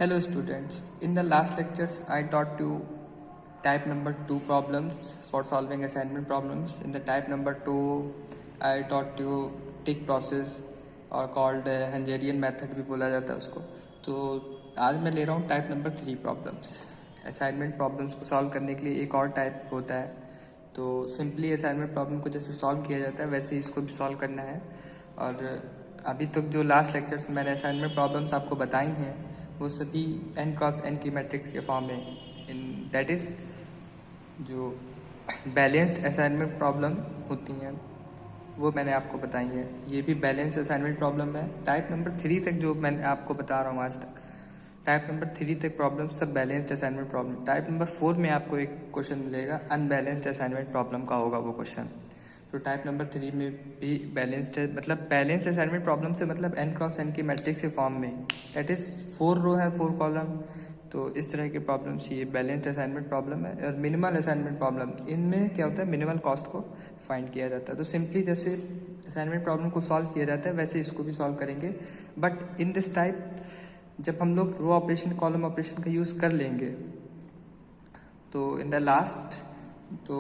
Hello students, in the last lectures I taught you type number 2 problems for solving assignment problems. In the type number 2 I taught you tick process और called Hungarian method भी बोला जाता है उसको. तो आज मैं ले रहा हूँ type number 3 problems. Assignment problems को सॉल्व करने के लिए एक और टाइप होता है. तो सिंपली असाइनमेंट प्रॉब्लम को जैसे सॉल्व किया जाता है वैसे इसको भी सॉल्व करना है. और अभी तक जो लास्ट लेक्चर्स में मैंने असाइनमेंट प्रॉब्लम्स आपको बताई हैं वो सभी n क्रॉस n की मैट्रिक्स के फॉर्म में इन दैट इज़ जो बैलेंस्ड असाइनमेंट प्रॉब्लम होती हैं वो मैंने आपको बताई है. ये भी बैलेंस्ड असाइनमेंट प्रॉब्लम है. टाइप नंबर 3 तक जो मैंने आपको बता रहा हूँ आज तक, टाइप नंबर 3 तक प्रॉब्लम सब balanced assignment problem. Type number 4 में आपको एक क्वेश्चन मिलेगा, अनबैलेंस्ड असाइनमेंट प्रॉब्लम का होगा वो क्वेश्चन. तो टाइप नंबर 3 में भी बैलेंस्ड है, मतलब बैलेंस्ड असाइनमेंट प्रॉब्लम से मतलब n क्रॉस n की मैट्रिक्स के फॉर्म में, दैट इज 4 रो है 4 कॉलम. तो इस तरह की प्रॉब्लम्स ये बैलेंस्ड असाइनमेंट प्रॉब्लम है. और मिनिमल असाइनमेंट प्रॉब्लम, इनमें क्या होता है, मिनिमल कॉस्ट को फाइंड किया जाता है. तो सिंपली जैसे असाइनमेंट प्रॉब्लम को सॉल्व किया जाता है वैसे इसको भी सॉल्व करेंगे. बट इन दिस टाइप जब हम लोग रो ऑपरेशन कॉलम ऑपरेशन का यूज़ कर लेंगे तो इन द लास्ट तो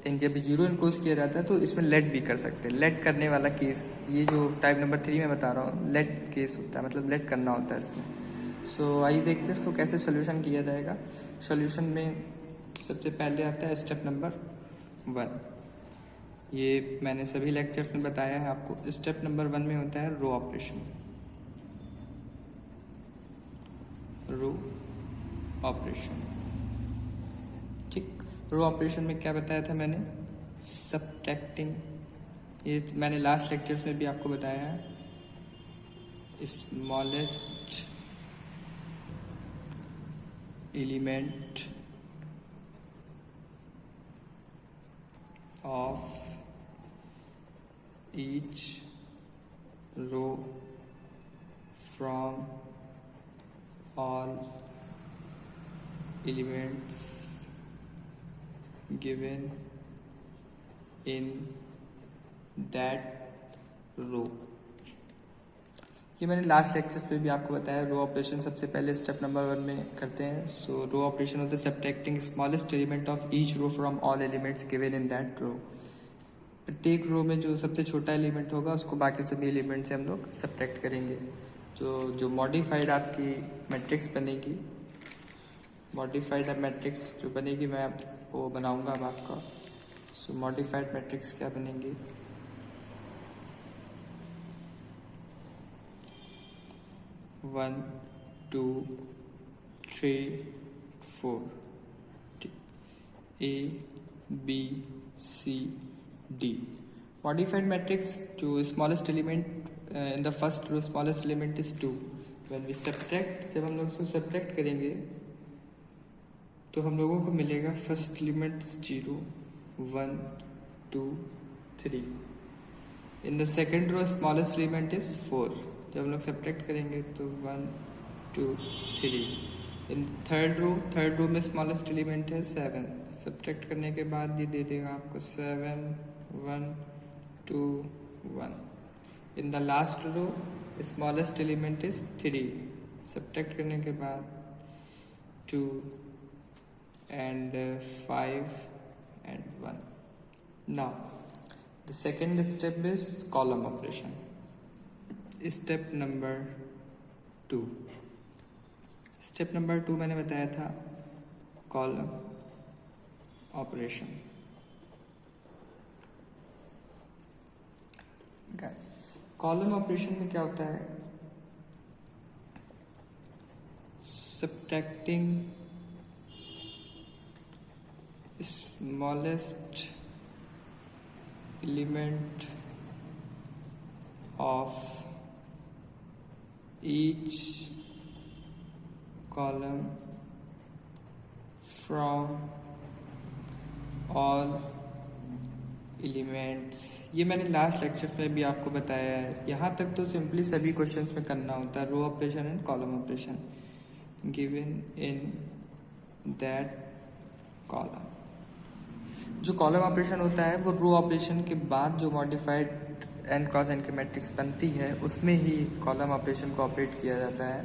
जब जीरो इनक्रोज किया जाता है तो इसमें लेट भी कर सकते हैं. लेट करने वाला केस, ये जो टाइप नंबर 3 में बता रहा हूँ, लेट केस होता है, मतलब लेट करना होता है इसमें. सो आइए देखते हैं इसको कैसे सोल्यूशन किया जाएगा. सोल्यूशन में सबसे पहले आता है स्टेप नंबर 1. ये मैंने सभी लेक्चर्स में बताया है आपको. स्टेप नंबर 1 में होता है रो ऑपरेशन. रो ऑपरेशन, ठीक. रो ऑपरेशन में क्या बताया था मैंने, सबट्रैक्टिंग. ये मैंने लास्ट लेक्चर्स में भी आपको बताया है. Smallest element of each row from all elements given in that row. ये मैंने लास्ट लेक्चर पे भी आपको बताया. रो ऑपरेशन सबसे पहले स्टेप नंबर 1 में करते हैं. सो रो ऑपरेशन होता है subtracting smallest element of each row from all elements given in that row. प्रत्येक रो में जो सबसे छोटा एलिमेंट होगा उसको बाकी सभी एलिमेंट से हम लोग सब्ट्रैक्ट करेंगे. जो मॉडिफाइड आपकी मैट्रिक्स बनेगी, मॉडिफाइड मैट्रिक्स जो बनेगी मैं वो बनाऊंगा अब आपका. सो मॉडिफाइड मैट्रिक्स क्या बनेगी, one two three four, ABCD. Modified matrix जो smallest element in the first row, smallest element is 2. When we subtract, जब हम लोग उसको सब्ट्रैक्ट करेंगे तो हम लोगों को मिलेगा first element 0 1 2 3. In the second row smallest element is 4. जब हम लोग सब्ट्रैक्ट करेंगे तो 1 2 3. इन थर्ड रो में स्मॉलेस्ट एलिमेंट है 7. सब्ट्रैक्ट करने के बाद ये दे देगा आपको 7 1 2 1. In the last row smallest element is 3. Subtract करने के बाद 2 and 5 and 1. Now the second step is column operation. Step number 2. Step number 2 मैंने बताया था column operation. Guys, column operation में क्या होता है, subtracting smallest element of each column from all elements. ये मैंने लास्ट लेक्चर्स में भी आपको बताया है. यहाँ तक तो सिंपली सभी क्वेश्चंस में करना होता है, row operation and column operation given in that column. जो कॉलम ऑपरेशन होता है वो रो ऑपरेशन के बाद जो मॉडिफाइड n क्रॉस n की मैट्रिक्स बनती है उसमें ही कॉलम ऑपरेशन को ऑपरेट किया जाता है.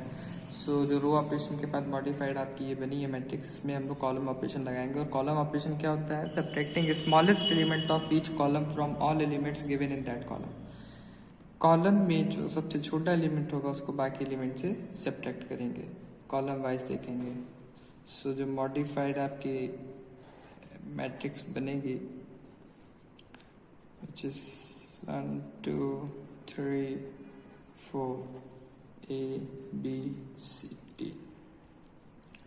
सो जो रो ऑपरेशन के बाद मॉडिफाइड आपकी ये बनी है मैट्रिक्स, इसमें हम लोग कॉलम ऑपरेशन लगाएंगे। और कॉलम ऑपरेशन क्या होता है? Subtracting smallest element of each column from all elements given in that column. Column में जो सबसे छोटा एलिमेंट होगा उसको बाकी एलिमेंट से सब्ट्रैक्ट करेंगे, कॉलम वाइज देखेंगे। सो जो मॉडिफाइड आपकी मैट्रिक्स बनेगी which is 1 2 3 4 A B C D।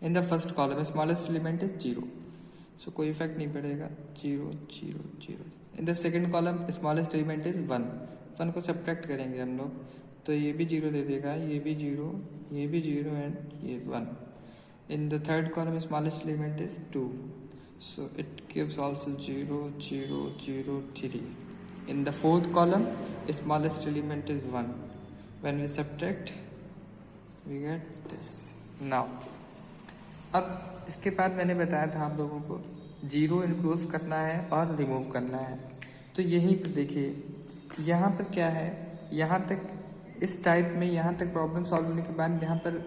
In the first column smallest element is 0, so कोई इफेक्ट नहीं पड़ेगा, 0 0 0। In the second column smallest element is 1, 1 को सब्ट्रैक्ट करेंगे हम लोग, तो ये भी 0 दे देगा, ये भी 0, ये भी 0 एंड ये 1। In the third column smallest element is 2, so it gives also 0 0 0 3। In the fourth column smallest element is 1, when we subtract we get this। now अब इसके बाद मैंने बताया था आप लोगों को 0 इनक्लोज करना है और रिमूव करना है। तो यहीं पर देखिए यहाँ पर क्या है, यहाँ तक इस टाइप में यहाँ तक प्रॉब्लम सॉल्व होने के बाद यहाँ पर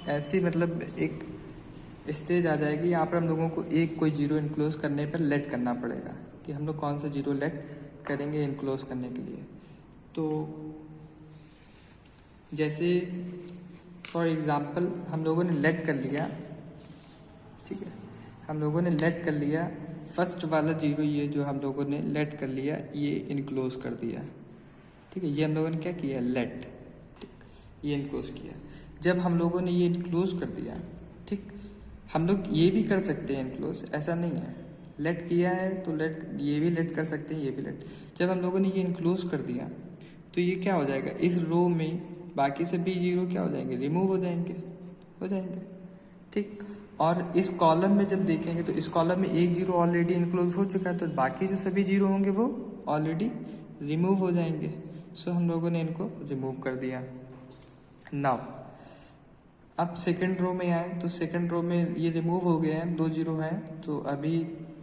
ऐसी मतलब एक स्टेज आ जाएगी, यहाँ पर हम लोगों को कोई 0 इनक्लोज करने पर लेट करना पड़ेगा कि हम लोग कौन सा 0 लेट करेंगे इनक्लोज करने के लिए। तो जैसे फॉर एग्जांपल हम लोगों ने लेट कर लिया, ठीक है, हम लोगों ने लेट कर लिया फर्स्ट वाला 0, ये जो हम लोगों ने लेट कर लिया ये इनक्लोज कर दिया, ठीक है, ये हम लोगों ने क्या किया, लेट, ठीक, ये इनक्लोज किया। जब हम लोगों ने ये इनक्लोज कर दिया, ठीक, हम लोग ये भी कर सकते हैं इनक्लोज, ऐसा नहीं है, लेट किया है तो लेट, ये भी लेट कर सकते हैं, ये भी लेट। जब हम लोगों ने ये इनक्लोज कर दिया तो ये क्या हो जाएगा, इस रो में बाकी सभी 0 क्या हो जाएंगे, रिमूव हो जाएंगे, ठीक। और इस कॉलम में जब देखेंगे तो इस कॉलम में एक 0 ऑलरेडी इनक्लोज हो चुका है, तो बाकी जो सभी 0 होंगे वो ऑलरेडी रिमूव हो जाएंगे। सो हम लोगों ने इनको रिमूव कर दिया। नाउ अब सेकंड रो में आए तो सेकंड रो में ये रिमूव हो गए हैं, 2 0 हैं, तो अभी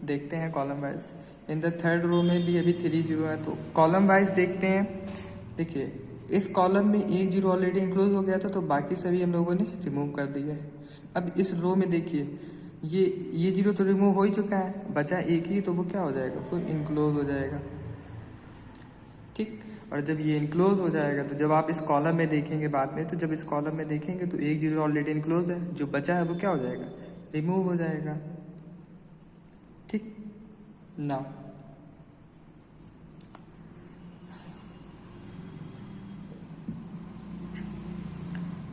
देखते हैं column wise. In the third row में भी अभी 3 0 है, तो कॉलम वाइज देखते हैं। देखिए इस कॉलम में एक 0 ऑलरेडी इंक्लोज हो गया था, तो बाकी सभी हम लोगों ने रिमूव कर दिए। अब इस रो में देखिए ये 0 तो रिमूव हो ही चुका है, बचा एक ही, तो वो क्या हो जाएगा, वो इनक्लोज हो जाएगा, ठीक। और जब ये इनक्लोज हो जाएगा तो जब आप इस कॉलम में देखेंगे बाद में, तो जब इस कॉलम में देखेंगे तो एक 0 ऑलरेडी इनक्लोज है, जो बचा है वो क्या हो जाएगा, रिमूव हो जाएगा, ठीक। नाउ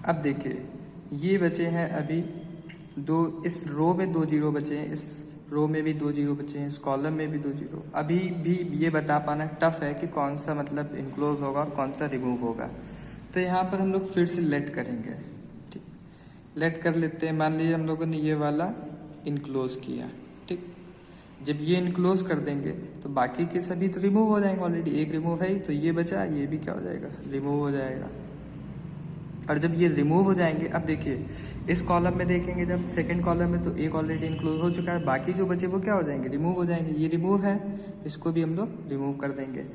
अब देखिए ये बचे हैं अभी 2, इस रो में 2 0 बचे हैं, इस रो में भी 2 0 बचे हैं, इस कॉलम में भी 2 0। अभी भी ये बता पाना टफ है कि कौन सा मतलब इनक्लोज होगा और कौन सा रिमूव होगा। तो यहाँ पर हम लोग फिर से लेट करेंगे, ठीक, लेट कर लेते हैं। मान लीजिए हम लोगों ने ये वाला इनक्लोज किया, ठीक, जब ये इनक्लोज कर देंगे तो बाकी के सभी तो रिमूव हो जाएंगे, ऑलरेडी एक रिमूव है, तो ये बचा, ये भी क्या हो जाएगा, रिमूव हो जाएगा। और जब ये रिमूव हो जाएंगे, अब देखिए इस कॉलम में देखेंगे, जब सेकंड कॉलम में तो एक ऑलरेडी इनक्लोज हो चुका है, बाकी जो बचे वो क्या हो जाएंगे, रिमूव हो जाएंगे। ये रिमूव है, इसको भी हम लोग रिमूव कर देंगे।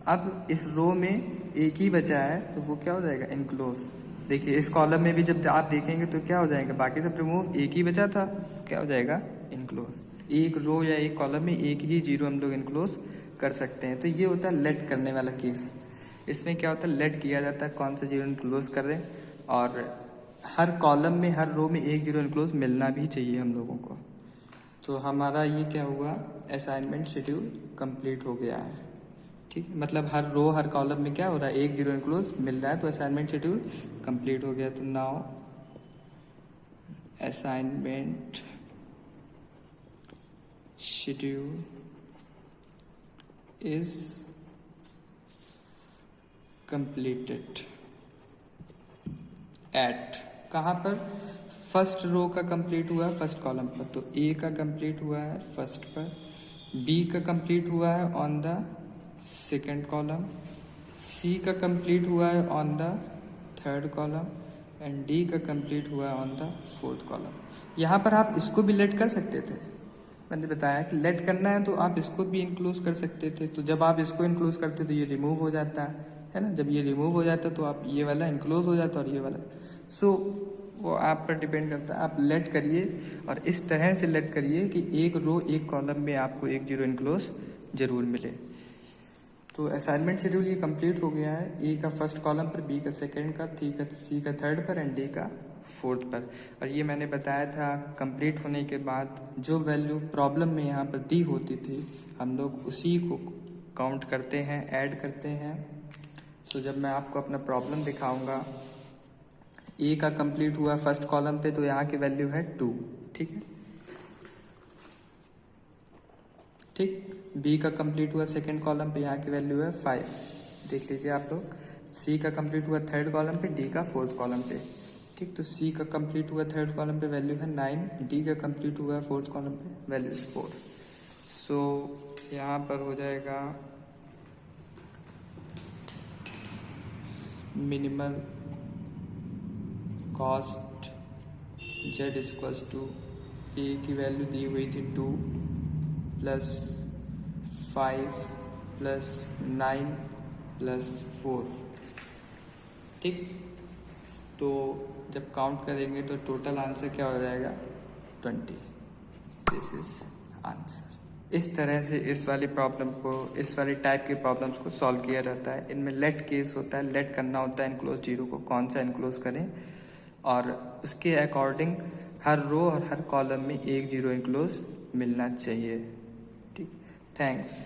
अब इस रो में एक ही बचा है, तो वो क्या हो जाएगा, इनक्लोज। देखिए इस कॉलम में भी जब आप देखेंगे तो क्या हो जाएगा, बाकी सब रिमूव, एक ही बचा था, क्या हो जाएगा, इनक्लोज। एक रो या एक कॉलम में एक ही 0 हम लोग इनक्लोज कर सकते हैं। तो ये होता है लेट करने वाला केस। इसमें क्या होता है, लेट किया जाता है, कौन सा 0 इनक्लोज कर दें, और हर कॉलम में हर रो में एक 0 इनक्लोज मिलना भी चाहिए हम लोगों को। तो हमारा ये क्या हुआ, असाइनमेंट शेड्यूल कंप्लीट हो गया है, ठीक, मतलब हर रो हर कॉलम में क्या हो रहा है, एक 0 इनक्लोज मिल रहा है, तो असाइनमेंट शेड्यूल कंप्लीट हो गया। तो now assignment schedule is completed at, कहाँ पर, फर्स्ट रो का कंप्लीट हुआ है फर्स्ट कॉलम पर, तो ए का कंप्लीट हुआ है फर्स्ट पर, बी का कंप्लीट हुआ है ऑन द सेकंड कॉलम, सी का कंप्लीट हुआ है on the third column, and D का कंप्लीट हुआ है ऑन द फोर्थ कॉलम। यहाँ पर आप इसको भी लेट कर सकते थे, मैंने बताया कि लेट करना है तो आप इसको भी इंक्लूड कर सकते थे। तो जब आप इसको इंक्लूड करते तो ये रिमूव हो जाता है, है ना। जब ये रिमूव हो जाता है तो आप ये वाला इनक्लोज हो जाता है और ये वाला, सो वो आप पर डिपेंड करता है। आप लेट करिए और इस तरह से लेट करिए कि एक रो एक कॉलम में आपको एक जीरो इनक्लोज जरूर मिले। तो असाइनमेंट शेड्यूल ये कंप्लीट हो गया है। ए का फर्स्ट कॉलम पर, बी का सेकंड का, सी का थर्ड पर एंड डी का फोर्थ पर। और ये मैंने बताया था कंप्लीट होने के बाद जो वैल्यू प्रॉब्लम में यहाँ पर दी होती थी हम लोग उसी को काउंट करते हैं, ऐड करते हैं। सो जब मैं आपको अपना प्रॉब्लम दिखाऊंगा, ए का कंप्लीट हुआ फर्स्ट कॉलम पे तो यहाँ की वैल्यू है 2, ठीक है, ठीक। बी का कंप्लीट हुआ सेकंड कॉलम पे, यहाँ की वैल्यू है 5, देख लीजिए आप लोग। सी का कंप्लीट हुआ थर्ड कॉलम पे, डी का फोर्थ कॉलम पे, ठीक। तो सी का कंप्लीट हुआ थर्ड कॉलम पे वैल्यू है 9, डी का कंप्लीट हुआ फोर्थ कॉलम पे वैल्यू इज 4। सो यहाँ पर हो जाएगा minimal cost Z equals to, A की वैल्यू दी हुई थी 2 प्लस 5 प्लस 9 प्लस 4, ठीक। तो जब काउंट करेंगे तो टोटल आंसर क्या हो जाएगा 20। This is answer. इस तरह से इस वाली प्रॉब्लम को, इस वाली टाइप के प्रॉब्लम्स को सॉल्व किया जाता है। इनमें लेट केस होता है, लेट करना होता है इनक्लोज जीरो को, कौन सा इनक्लोज करें, और उसके अकॉर्डिंग हर रो और हर कॉलम में एक जीरो इनक्लोज मिलना चाहिए, ठीक। थैंक्स।